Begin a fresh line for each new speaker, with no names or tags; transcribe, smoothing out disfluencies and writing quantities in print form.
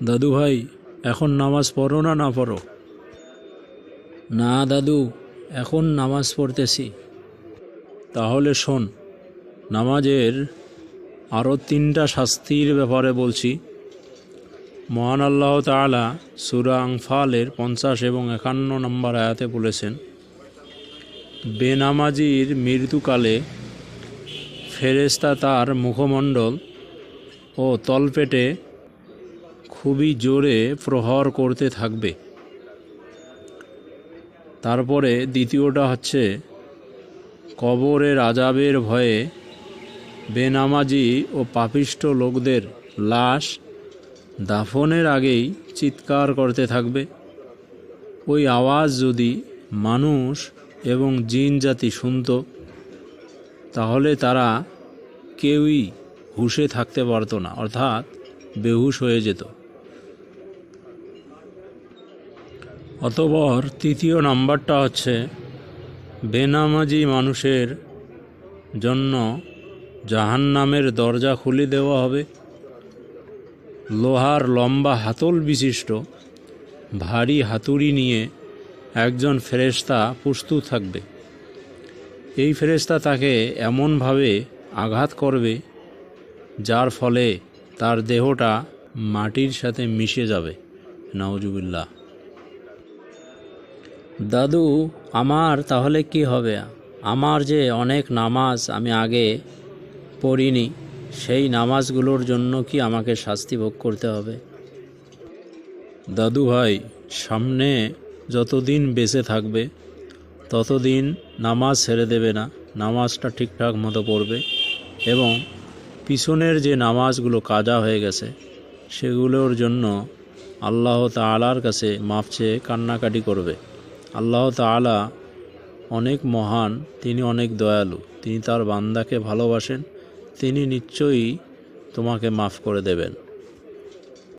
দাদু ভাই, এখন নামাজ পড়ো না না পড়ো? না দাদু, এখন নামাজ পড়তেছি। তাহলে শোন, নামাজের আরও 3টা শাস্তির ব্যাপারে বলছি। মহান আল্লাহ তাআলা সূরা আনফালের 50 এবং 51 নম্বর আয়াতে বলেছেন, বেনামাজির মৃত্যুকালে ফেরেশতা তার মুখমণ্ডল ও তলপেটে খুবই জোরে প্রহার করতে থাকবে। তারপরে দ্বিতীয়টা হচ্ছে, কবরের আযাবের ভয়ে বেনামাজি ও পাপিষ্ঠ লোকদের লাশ দাফনের আগেই চিৎকার করতে থাকবে। ওই আওয়াজ যদি মানুষ এবং জিন জাতি শুনত, তাহলে তারা কেউই হুঁশে থাকতে পারত না, অর্থাৎ বেহুশ হয়ে যেত। অতঃপর তৃতীয় নাম্বারটা হচ্ছে, বেনামাজি মানুষের জন্য জাহান্নামের দরজা খুলে দেওয়া হবে। লোহার লম্বা হাতল বিশিষ্ট ভারী হাতুড়ি নিয়ে একজন ফেরেশতা প্রস্তুত থাকবে। এই ফেরেশতা তাকে এমনভাবে আঘাত করবে যার ফলে তার দেহটা মাটির সাথে মিশে যাবে। নাউজুবিল্লাহ। দাদু, আমার তাহলে কি হবে? আমার যে অনেক নামাজ আমি আগে পড়িনি, সেই নামাজগুলোর জন্য কি আমাকে শাস্তি ভোগ করতে হবে? দাদু ভাই, সামনে যতদিন বেঁচে থাকবে ততদিন নামাজ ছেড়ে দেবে না, নামাজটা ঠিকঠাক মতো পড়বে এবং পিছনের যে নামাজগুলো কাজা হয়ে গেছে সেগুলোর জন্য আল্লাহ তাআলার কাছে মাফ চেয়ে কান্নাকাটি করবে। আল্লাহ তাআলা অনেক মহান, তিনি অনেক দয়ালু, তিনি তার বান্দাকে ভালোবাসেন, তিনি নিশ্চয়ই তোমাকে মাফ করে দেবেন।